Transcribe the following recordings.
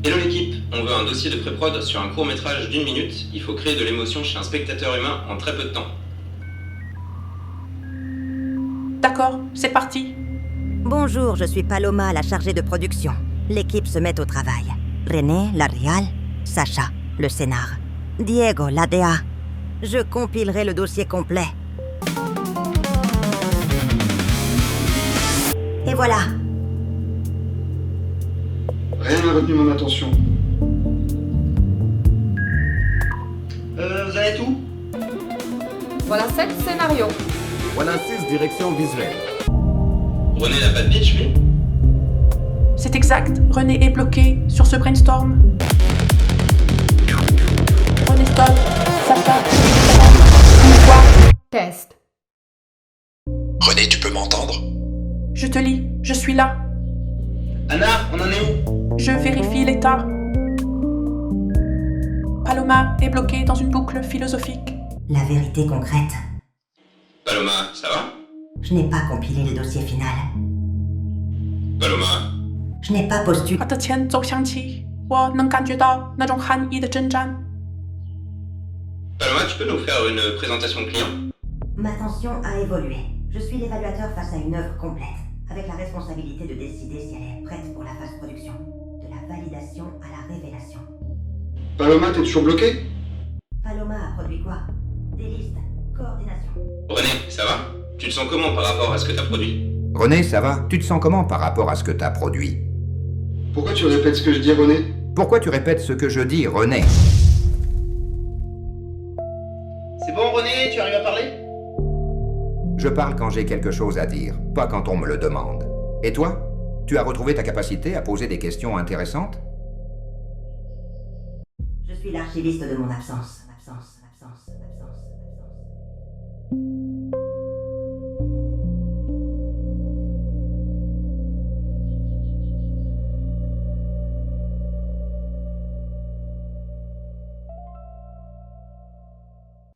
Hello l'équipe, on veut un dossier de pré-prod sur un court-métrage d'1 minute. Il faut créer de l'émotion chez un spectateur humain en très peu de temps. D'accord, c'est parti. Bonjour, je suis Paloma, la chargée de production. L'équipe se met au travail. René, la réal, Sacha, le scénar. Diego, la DA. Je compilerai le dossier complet. Et voilà. Rien n'a retenu mon attention. Vous avez tout? Voilà 7 scénarios. Voilà 6 directions visuelles. René n'a pas de pitch, lui? C'est exact, René est bloqué sur ce brainstorm. René stop, Sacha, une fois. Test. René, tu peux m'entendre? Je te lis, je suis là. Anna, on en est où? Je vérifie l'état. Paloma est bloquée dans une boucle philosophique. La vérité concrète. Paloma, ça va? Je n'ai pas compilé le dossier final. Paloma. Je n'ai pas postulé. 我的前走向起，我能感觉到那种寒意的征战。 Paloma, tu peux nous faire une présentation client? Ma tension a évolué. Je suis l'évaluateur face à une œuvre complète, avec la responsabilité de décider si elle est prête pour la phase production. De la validation à la révélation. Paloma, t'es toujours bloqué? Paloma a produit quoi? Des listes, coordination. René, ça va? Tu te sens comment par rapport à ce que t'as produit? René, ça va? Tu te sens comment par rapport à ce que t'as produit? Pourquoi tu répètes ce que je dis, René? Pourquoi tu répètes ce que je dis, René? C'est bon René, tu arrives à parler? Je parle quand j'ai quelque chose à dire, pas quand on me le demande. Et toi? Tu as retrouvé ta capacité à poser des questions intéressantes? Je suis l'archiviste de mon absence.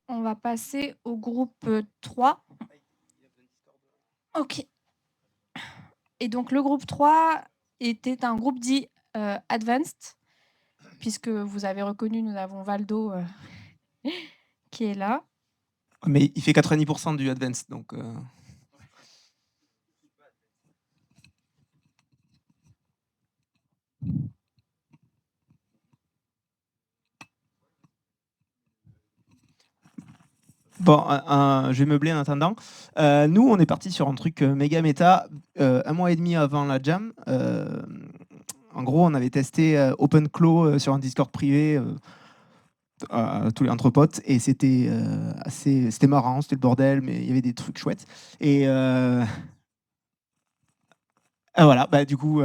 On va passer au groupe 3. Ok. Et donc le groupe 3 était un groupe dit Advanced, puisque vous avez reconnu, nous avons Valdo qui est là. Mais il fait 90% du Advanced, donc... Bon, je vais meubler en attendant. Nous, on est parti sur un truc méga méta 1 mois et demi avant la jam. En gros, on avait testé OpenClaw sur un Discord privé tous les entre potes et c'était marrant, c'était le bordel, mais il y avait des trucs chouettes. Et voilà, bah, du coup,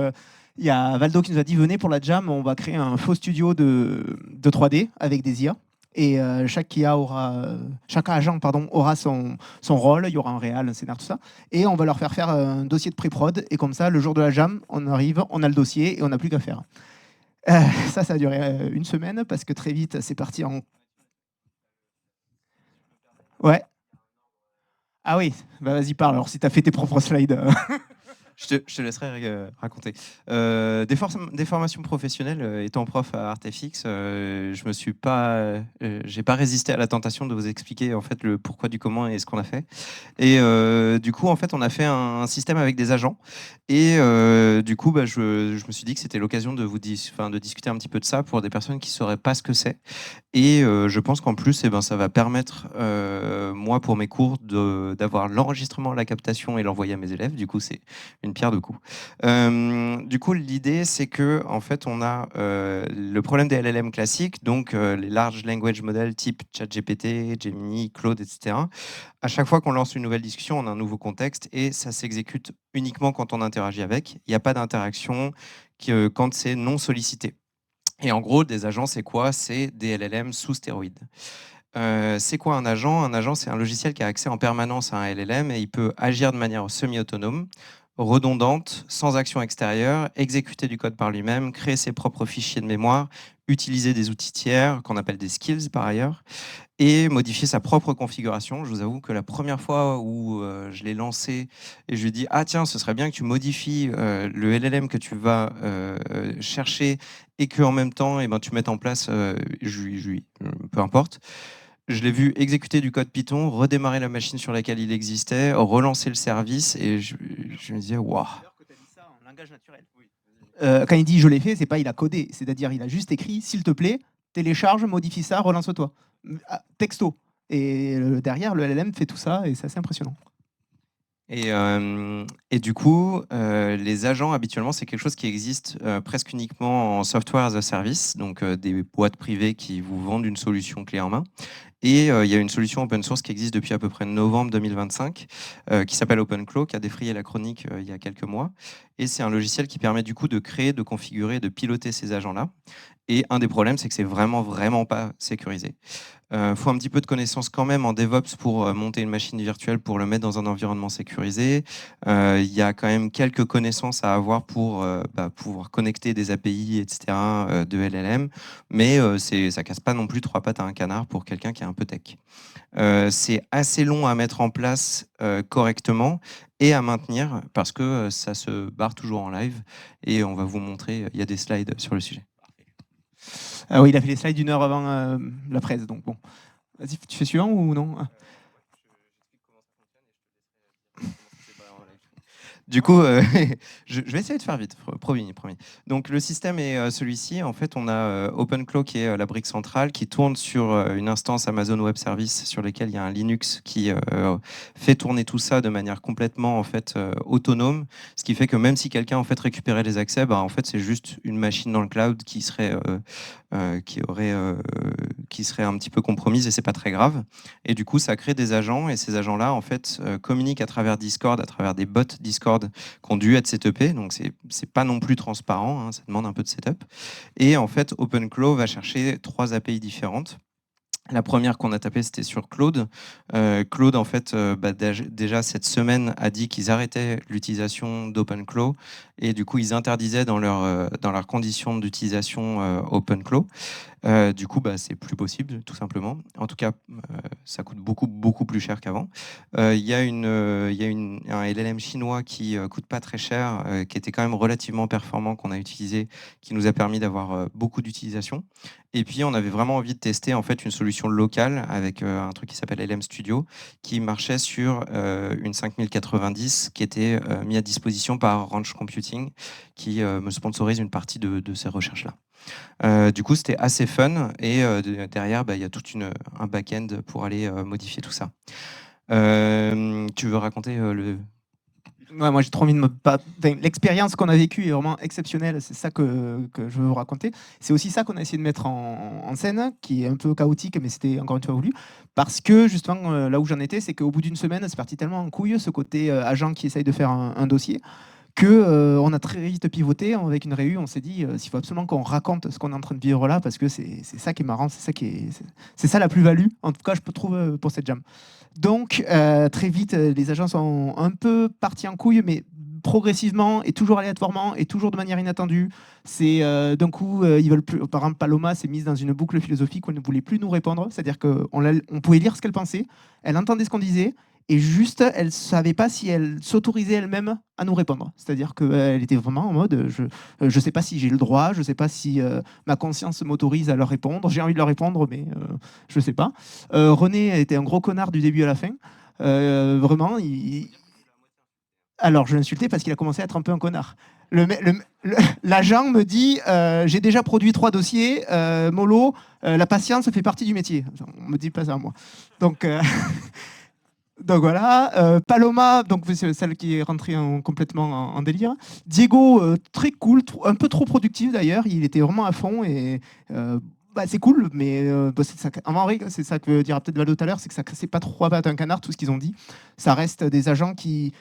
il y a Valdo qui nous a dit venez pour la jam, on va créer un faux studio de 3D avec des IA. Et chaque agent aura son rôle, il y aura un réal, un scénar, tout ça. Et on va leur faire un dossier de pré-prod. Et comme ça, le jour de la jam, on arrive, on a le dossier et on n'a plus qu'à faire. Ça a duré 1 semaine parce que très vite, c'est parti en... Ouais. Ah oui, bah vas-y, parle. Alors si tu as fait tes propres slides... Je te laisserai raconter. Des formations professionnelles, étant prof à Artefix, je me suis pas, j'ai pas résisté à la tentation de vous expliquer en fait le pourquoi du comment et ce qu'on a fait. Et du coup, en fait, on a fait un système avec des agents. Et du coup, bah, je me suis dit que c'était l'occasion de de discuter un petit peu de ça pour des personnes qui sauraient pas ce que c'est. Et je pense qu'en plus, ça va permettre, moi, pour mes cours, d'avoir l'enregistrement, la captation et l'envoyer à mes élèves. Du coup, c'est une pierre de coups. Du coup, l'idée, c'est que en fait, on a le problème des LLM classiques, donc les large language models type ChatGPT, Gemini, Claude, etc. À chaque fois qu'on lance une nouvelle discussion, on a un nouveau contexte et ça s'exécute uniquement quand on interagit avec. Il n'y a pas d'interaction quand c'est non sollicité. Et en gros, des agents, c'est quoi? C'est des LLM sous stéroïdes. C'est quoi un agent? Un agent, c'est un logiciel qui a accès en permanence à un LLM et il peut agir de manière semi-autonome. redondante, sans action extérieure, exécuter du code par lui-même, créer ses propres fichiers de mémoire, utiliser des outils tiers, qu'on appelle des skills par ailleurs, et modifier sa propre configuration. Je vous avoue que la première fois où je l'ai lancé et je lui ai dit « Ah tiens, ce serait bien que tu modifies le LLM que tu vas chercher et qu'en même temps, tu mettes en place, peu importe ». Je l'ai vu exécuter du code Python, redémarrer la machine sur laquelle il existait, relancer le service, et je me disais, waouh. Quand il dit je l'ai fait, c'est pas il a codé, c'est-à-dire il a juste écrit s'il te plaît, télécharge, modifie ça, relance-toi. Texto. Et derrière, le LLM fait tout ça et c'est assez impressionnant. Et du coup, les agents, habituellement, c'est quelque chose qui existe presque uniquement en software as a service, donc des boîtes privées qui vous vendent une solution clé en main. Et il y a une solution open source qui existe depuis à peu près novembre 2025, qui s'appelle OpenClaw, qui a défrayé la chronique il y a quelques mois. Et c'est un logiciel qui permet du coup de créer, de configurer, de piloter ces agents-là. Et un des problèmes, c'est que c'est vraiment pas sécurisé. Faut un petit peu de connaissances quand même en DevOps pour monter une machine virtuelle, pour le mettre dans un environnement sécurisé. Il y a quand même quelques connaissances à avoir pour pouvoir connecter des API, etc. De LLM, mais ça casse pas non plus 3 pattes à un canard pour quelqu'un qui est un peu tech. C'est assez long à mettre en place correctement et à maintenir parce que ça se barre toujours en live et on va vous montrer, il y a des slides sur le sujet. Oui, il a fait les slides 1 heure avant la presse, donc bon. Vas-y, tu fais suivant ou non? Du coup, je vais essayer de faire vite, promis. Donc le système est celui-ci. En fait, on a OpenClaw qui est la brique centrale, qui tourne sur une instance Amazon Web Service sur laquelle il y a un Linux qui fait tourner tout ça de manière complètement en fait autonome, ce qui fait que même si quelqu'un en fait récupérait les accès, en fait c'est juste une machine dans le cloud qui serait un petit peu compromise et c'est pas très grave. Et du coup, ça crée des agents et ces agents-là en fait communiquent à travers Discord, à travers des bots Discord qui ont dû être setupés, donc c'est pas non plus transparent, hein, ça demande un peu de setup. Et en fait, OpenClaw va chercher 3 API différentes. La première qu'on a tapée, c'était sur Claude. Claude, en fait, déjà cette semaine, a dit qu'ils arrêtaient l'utilisation d'OpenClaw et du coup, ils interdisaient dans leurs conditions d'utilisation OpenClaw. Du coup, c'est plus possible, tout simplement. En tout cas, ça coûte beaucoup plus cher qu'avant. Il y a un LLM chinois qui coûte pas très cher, qui était quand même relativement performant, qu'on a utilisé, qui nous a permis d'avoir beaucoup d'utilisation. Et puis, on avait vraiment envie de tester en fait une solution locale avec un truc qui s'appelle LM Studio, qui marchait sur une 5090 qui était mis à disposition par Ranch Computing, qui me sponsorise une partie de ces recherches-là. Du coup, c'était assez fun et derrière, il y a tout un back-end pour aller modifier tout ça. Tu veux raconter le... Ouais, moi j'ai trop envie de l'expérience qu'on a vécue est vraiment exceptionnelle, c'est ça que je veux vous raconter. C'est aussi ça qu'on a essayé de mettre en scène, qui est un peu chaotique, mais c'était encore une fois voulu. Parce que justement, là où j'en étais, c'est qu'au bout d'une semaine, c'est parti tellement en couille, ce côté agent qui essaye de faire un dossier, qu'on a très vite pivoté avec une réu. On s'est dit s'il faut absolument qu'on raconte ce qu'on est en train de vivre là, parce que c'est ça qui est marrant, c'est ça la plus-value, en tout cas je trouve pour cette jam. Donc très vite les agents sont un peu partis en couille, mais progressivement et toujours aléatoirement et toujours de manière inattendue. C'est d'un coup ils veulent plus. Par exemple, Paloma s'est mise dans une boucle philosophique où elle ne voulait plus nous répondre, c'est-à-dire qu'on pouvait lire ce qu'elle pensait, elle entendait ce qu'on disait, et juste, elle ne savait pas si elle s'autorisait elle-même à nous répondre. C'est-à-dire qu'elle était vraiment en mode je ne sais pas si j'ai le droit, je ne sais pas si ma conscience m'autorise à leur répondre. J'ai envie de leur répondre, mais je ne sais pas. René était un gros connard du début à la fin. Vraiment, alors je l'insultais parce qu'il a commencé à être un peu un connard. L'agent me dit j'ai déjà produit 3 dossiers, mollo, la patience fait partie du métier. On ne me dit pas ça à moi. Donc... Donc voilà, Paloma, donc c'est celle qui est rentrée complètement en délire. Diego, très cool, un peu trop productif d'ailleurs, il était vraiment à fond et c'est cool, mais en vrai, c'est ça que dira peut-être Valdo tout à l'heure, c'est que ça cassait pas trop à un canard tout ce qu'ils ont dit. Ça reste des agents qui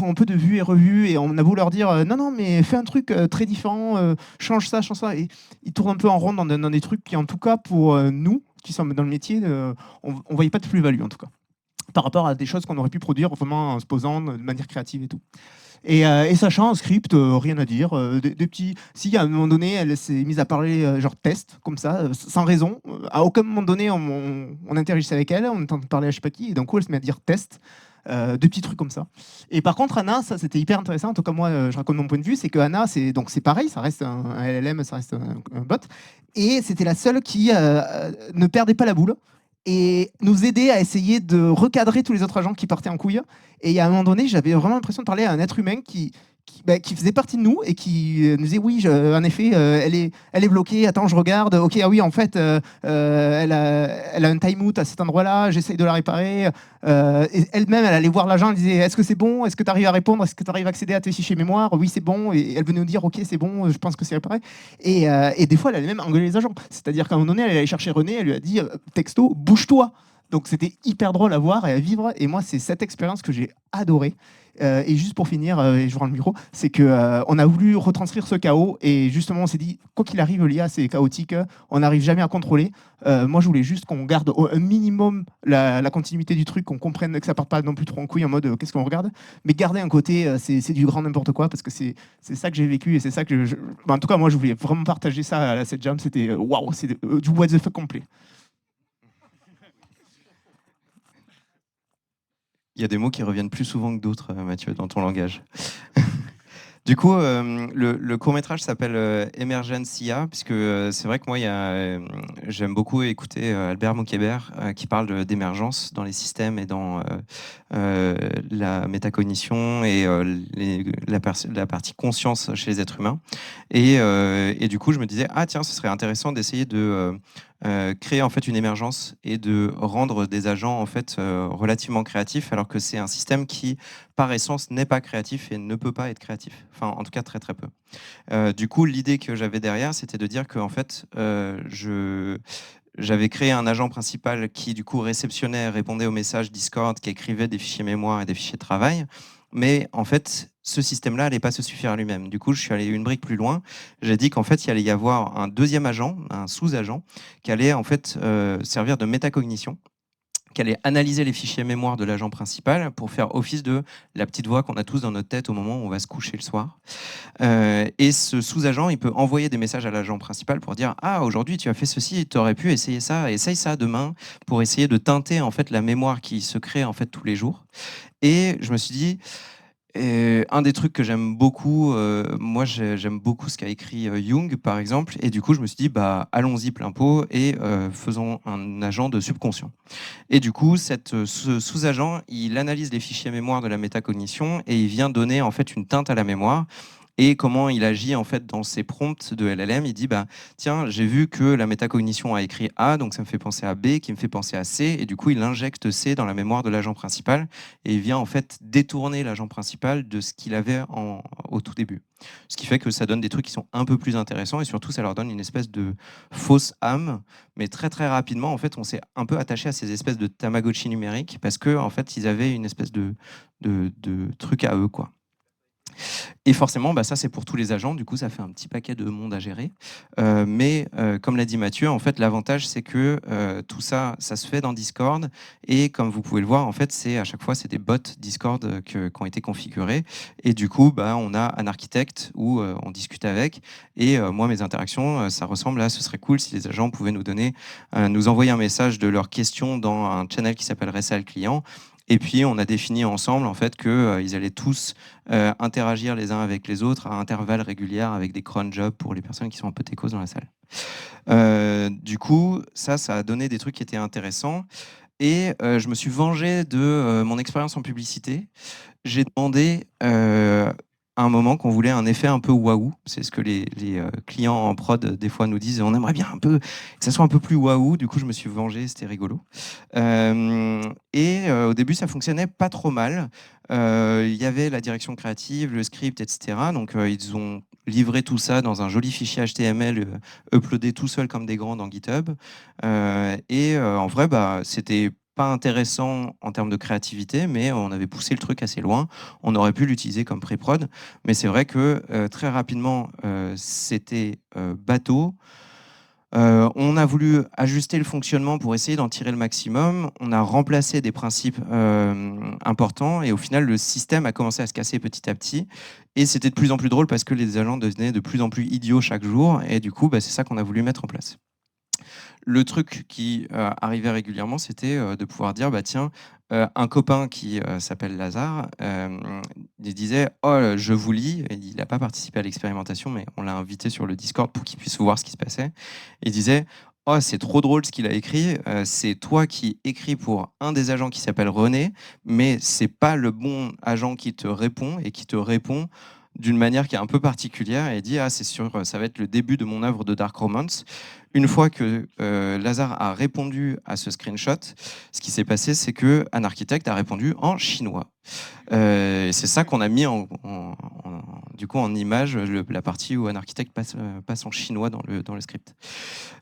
ont un peu de vue et revue, et on a beau leur dire non mais fais un truc très différent, change ça, et ils tournent un peu en rond dans des trucs qui en tout cas pour nous qui sommes dans le métier, on voyait pas de plus-value en tout cas. par rapport à des choses qu'on aurait pu produire vraiment en se posant de manière créative et tout. Et Sacha en script, rien à dire. Des petits. Si à un moment donné, elle s'est mise à parler genre test, comme ça, sans raison. À aucun moment donné, on interagissait avec elle, on entend parler à je sais pas qui, et d'un coup, elle se met à dire test. Deux petits trucs comme ça. Et par contre, Anna, ça c'était hyper intéressant. En tout cas, moi, je raconte mon point de vue, c'est que Anna, c'est pareil, ça reste un LLM, ça reste un bot. Et c'était la seule qui ne perdait pas la boule et nous aidait à essayer de recadrer tous les autres agents qui partaient en couille. Et à un moment donné, j'avais vraiment l'impression de parler à un être humain qui faisait partie de nous et qui nous disait oui, en effet, elle est bloquée, attends, je regarde, ok, ah oui, en fait, elle a un timeout à cet endroit-là, j'essaye de la réparer. Et elle-même, elle allait voir l'agent, elle disait est-ce que c'est bon, est-ce que tu arrives à répondre, est-ce que tu arrives à accéder à tes fichiers mémoire, oui, c'est bon, et elle venait nous dire ok, c'est bon, je pense que c'est réparé. Et des fois, elle allait même engueuler les agents. C'est-à-dire qu'à un moment donné, elle allait chercher René, elle lui a dit texto, bouge-toi. Donc c'était hyper drôle à voir et à vivre. Et moi, c'est cette expérience que j'ai adorée. Et juste pour finir, et je rends le micro, c'est qu'on a voulu retranscrire ce chaos. Et justement, on s'est dit, quoi qu'il arrive, l'IA, c'est chaotique. On n'arrive jamais à contrôler. Moi, je voulais juste qu'on garde un minimum la continuité du truc, qu'on comprenne que ça ne parte pas non plus trop en couille en mode qu'est-ce qu'on regarde. Mais garder un côté, c'est du grand n'importe quoi. Parce que c'est ça que j'ai vécu. Et c'est ça que en tout cas, moi, je voulais vraiment partager ça à la 7 Jam. C'était waouh, c'est du what the fuck complet. Il y a des mots qui reviennent plus souvent que d'autres, Mathieu, dans ton langage. Du coup, le court-métrage s'appelle Emergence IA, puisque c'est vrai que moi, j'aime beaucoup écouter Albert Moukébert, qui parle d'émergence dans les systèmes et dans la métacognition et la partie conscience chez les êtres humains. Et du coup, je me disais, ah tiens, ce serait intéressant d'essayer de créer en fait une émergence et de rendre des agents en fait relativement créatifs, alors que c'est un système qui par essence n'est pas créatif et ne peut pas être créatif, enfin en tout cas très très peu. Du coup, l'idée que j'avais derrière, c'était de dire que en fait j'avais créé un agent principal qui du coup réceptionnait, répondait aux messages Discord, qui écrivait des fichiers mémoire et des fichiers de travail. Mais en fait, ce système-là n'allait pas se suffire à lui-même. Du coup, je suis allé une brique plus loin. J'ai dit qu'en fait, il allait y avoir un deuxième agent, un sous-agent, qui allait en fait servir de métacognition, qui allait analyser les fichiers mémoire de l'agent principal pour faire office de la petite voix qu'on a tous dans notre tête au moment où on va se coucher le soir. Et ce sous-agent, il peut envoyer des messages à l'agent principal pour dire « Ah, aujourd'hui, tu as fait ceci, tu aurais pu essayer ça, essaye ça demain », pour essayer de teinter en fait, la mémoire qui se crée en fait, tous les jours. Et je me suis dit... un des trucs que j'aime beaucoup, moi j'aime beaucoup ce qu'a écrit Jung par exemple, et du coup je me suis dit bah allons-y plein pot et faisons un agent de subconscient. Et du coup ce sous-agent il analyse les fichiers mémoire de la métacognition et il vient donner en fait une teinte à la mémoire. Et comment il agit en fait dans ses prompts de LLM, il dit bah tiens, j'ai vu que la métacognition a écrit A, donc ça me fait penser à B, qui me fait penser à C, et du coup il injecte C dans la mémoire de l'agent principal et il vient en fait détourner l'agent principal de ce qu'il avait au tout début. Ce qui fait que ça donne des trucs qui sont un peu plus intéressants et surtout ça leur donne une espèce de fausse âme, mais très très rapidement en fait on s'est un peu attaché à ces espèces de Tamagotchi numériques parce que en fait ils avaient une espèce de truc à eux quoi. Et forcément, bah, ça c'est pour tous les agents, du coup ça fait un petit paquet de monde à gérer. Mais comme l'a dit Mathieu, en fait l'avantage c'est que tout ça, ça se fait dans Discord et comme vous pouvez le voir, en fait à chaque fois c'est des bots Discord qui ont été configurés et du coup bah, on a un architecte où on discute avec et moi mes interactions ça ressemble à ce serait cool si les agents pouvaient nous envoyer un message de leurs questions dans un channel qui s'appelle Resal Client. Et puis, on a défini ensemble en fait, qu'ils allaient tous interagir les uns avec les autres à intervalles réguliers avec des cron jobs pour les personnes qui sont un peu techos dans la salle. Du coup, ça a donné des trucs qui étaient intéressants. Et je me suis vengé de mon expérience en publicité. J'ai demandé à un moment qu'on voulait un effet un peu waouh. C'est ce que les clients en prod des fois nous disent. On aimerait bien un peu que ça soit un peu plus waouh. Du coup, je me suis vengé, c'était rigolo. Au début, ça fonctionnait pas trop mal. Il y avait la direction créative, le script, etc. Donc, ils ont livré tout ça dans un joli fichier HTML uploadé tout seul comme des grands dans GitHub. En vrai, bah, c'était pas intéressant en termes de créativité, mais on avait poussé le truc assez loin. On aurait pu l'utiliser comme pré-prod, mais c'est vrai que très rapidement, c'était bateau. On a voulu ajuster le fonctionnement pour essayer d'en tirer le maximum. On a remplacé des principes importants et au final, le système a commencé à se casser petit à petit. Et c'était de plus en plus drôle parce que les agents devenaient de plus en plus idiots chaque jour. Et du coup, c'est ça qu'on a voulu mettre en place. Le truc qui arrivait régulièrement, c'était de pouvoir dire, tiens, un copain qui s'appelle Lazare, il disait « Oh, je vous lis ». Il n'a pas participé à l'expérimentation, mais on l'a invité sur le Discord pour qu'il puisse voir ce qui se passait. Il disait « Oh, c'est trop drôle ce qu'il a écrit. C'est toi qui écris pour un des agents qui s'appelle René, mais c'est pas le bon agent qui te répond et qui te répond d'une manière qui est un peu particulière. » Et il dit « Ah, c'est sûr, ça va être le début de mon œuvre de Dark Romance ». Une fois que Lazare a répondu à ce screenshot, ce qui s'est passé, c'est qu'un architecte a répondu en chinois. C'est ça qu'on a mis du coup, en image, la partie où un architecte passe en chinois dans le script.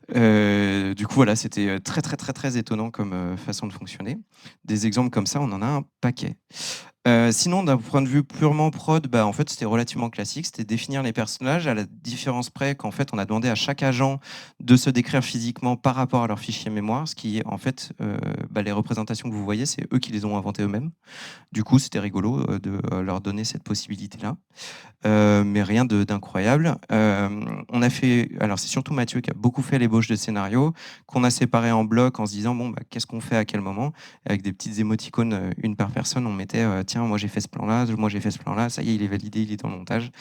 Du coup, voilà, c'était très, très, très, très étonnant comme façon de fonctionner. Des exemples comme ça, on en a un paquet. Sinon, d'un point de vue purement prod, en fait, c'était relativement classique. C'était définir les personnages, à la différence près qu'en fait, on a demandé à chaque agent de se décrire physiquement par rapport à leur fichier mémoire, ce qui est en fait, les représentations que vous voyez, c'est eux qui les ont inventées eux-mêmes. Du coup, c'était rigolo de leur donner cette possibilité-là. Mais rien d'incroyable. On a fait, alors c'est surtout Mathieu qui a beaucoup fait l'ébauche de scénario, qu'on a séparé en blocs en se disant qu'est-ce qu'on fait à quel moment, avec des petites émoticônes, une par personne. On mettait tiens, moi j'ai fait ce plan-là, moi j'ai fait ce plan-là, ça y est, il est validé, il est dans le montage,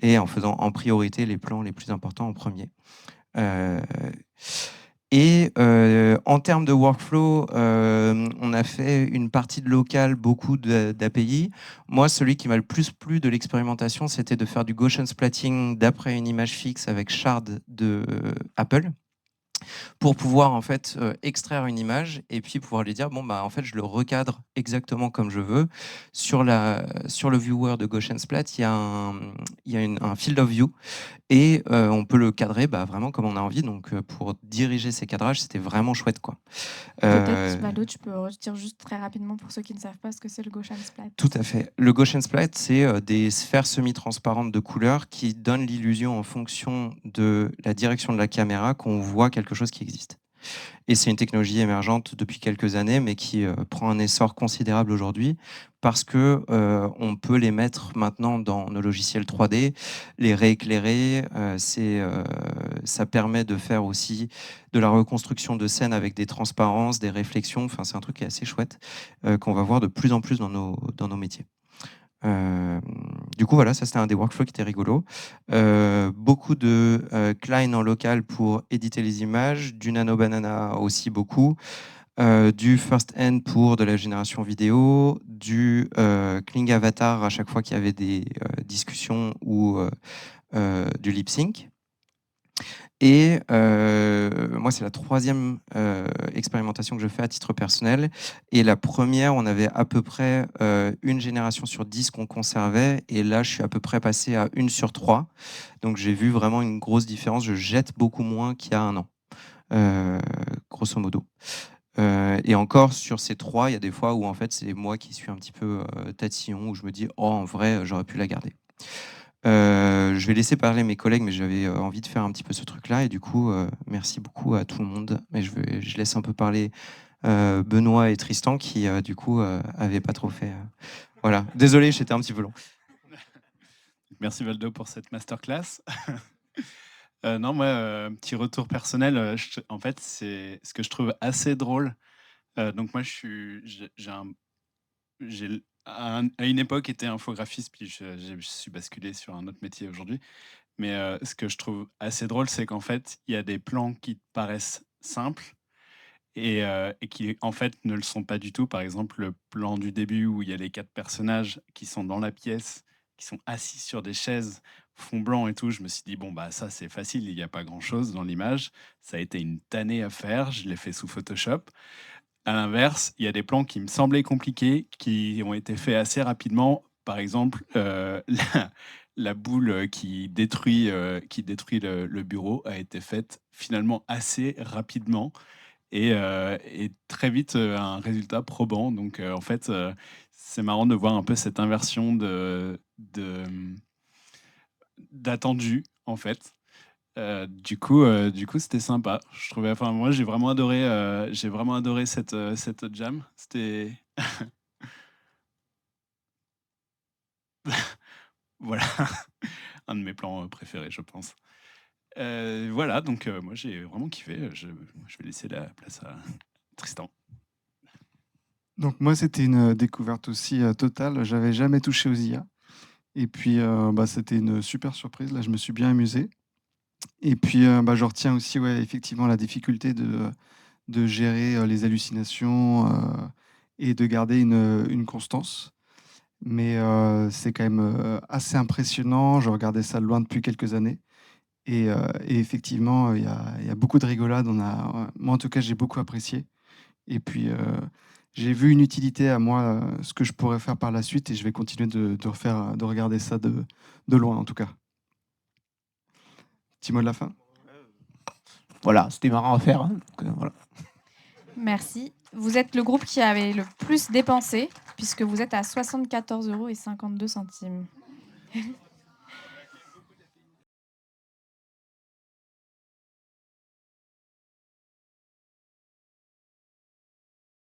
et en faisant en priorité les plans les plus importants en premier. En termes de workflow, on a fait une partie de local, beaucoup d'API. Moi, celui qui m'a le plus plu de l'expérimentation, c'était de faire du Gaussian splatting d'après une image fixe avec Shard de Apple, pour pouvoir en fait extraire une image et puis pouvoir lui dire en fait je le recadre exactement comme je veux. Sur le viewer de Gaussian Splat, il y a un field of view et on peut le cadrer vraiment comme on a envie. Donc pour diriger ces cadrages, c'était vraiment chouette, quoi. Peut-être, Valdo, tu peux dire juste très rapidement pour ceux qui ne savent pas ce que c'est le Gaussian Splat. Tout à fait. Le Gaussian Splat, c'est des sphères semi-transparentes de couleurs qui donnent l'illusion en fonction de la direction de la caméra qu'on voit quelque chose qui existe. Et c'est une technologie émergente depuis quelques années, mais qui prend un essor considérable aujourd'hui parce que on peut les mettre maintenant dans nos logiciels 3D, les rééclairer. Ça permet de faire aussi de la reconstruction de scènes avec des transparences, des réflexions. Enfin, c'est un truc qui est assez chouette qu'on va voir de plus en plus dans nos métiers. Du coup, voilà, ça c'était un des workflows qui était rigolo. Beaucoup de Klein en local pour éditer les images, du Nano Banana aussi beaucoup, du First End pour de la génération vidéo, du Kling Avatar à chaque fois qu'il y avait des discussions ou du lip sync. Et moi, c'est la troisième expérimentation que je fais à titre personnel. Et la première, on avait à peu près une génération sur 10 qu'on conservait. Et là, je suis à peu près passé à 1 sur 3. Donc, j'ai vu vraiment une grosse différence. Je jette beaucoup moins qu'il y a un an, grosso modo. Et encore, sur ces 3, il y a des fois où en fait, c'est moi qui suis un petit peu tatillon, où je me dis « Oh, en vrai, j'aurais pu la garder ». Je vais laisser parler mes collègues, mais j'avais envie de faire un petit peu ce truc-là. Et du coup, merci beaucoup à tout le monde. Mais je laisse un peu parler Benoît et Tristan qui, du coup, n'avaient pas trop fait. Voilà. Désolé, j'étais un petit peu long. Merci Valdo pour cette masterclass. Non, moi, petit retour personnel. En fait, c'est ce que je trouve assez drôle. Donc moi, j'ai à une époque été infographiste, puis je suis basculé sur un autre métier aujourd'hui. Mais ce que je trouve assez drôle, c'est qu'en fait, il y a des plans qui paraissent simples et qui, en fait, ne le sont pas du tout. Par exemple, le plan du début où il y a les 4 personnages qui sont dans la pièce, qui sont assis sur des chaises, fond blanc et tout. Je me suis dit, ça, c'est facile, il n'y a pas grand-chose dans l'image. Ça a été une tannée à faire, je l'ai fait sous Photoshop. À l'inverse, il y a des plans qui me semblaient compliqués, qui ont été faits assez rapidement. Par exemple, la boule qui détruit le bureau a été faite finalement assez rapidement et très vite un résultat probant. Donc en fait, c'est marrant de voir un peu cette inversion d'attendu en fait. Du coup, c'était sympa. Je trouvais, enfin, moi, j'ai vraiment adoré cette jam. C'était voilà, un de mes plans préférés, je pense. Voilà, donc moi, j'ai vraiment kiffé. Je vais laisser la place à Tristan. Donc moi, c'était une découverte aussi totale. J'avais jamais touché aux IA. Et puis, c'était une super surprise. Là, je me suis bien amusé. Et puis, je retiens aussi, ouais, effectivement, la difficulté de gérer les hallucinations et de garder une constance. Mais c'est quand même assez impressionnant. Je regardais ça de loin depuis quelques années. Et effectivement, il y a beaucoup de rigolade. Moi, en tout cas, j'ai beaucoup apprécié. Et puis, j'ai vu une utilité à moi, ce que je pourrais faire par la suite. Et je vais continuer de regarder ça de loin, en tout cas. Petit mot de la fin. Voilà, c'était marrant à faire. Hein. Donc, voilà. Merci. Vous êtes le groupe qui avait le plus dépensé, puisque vous êtes à 74,52 €.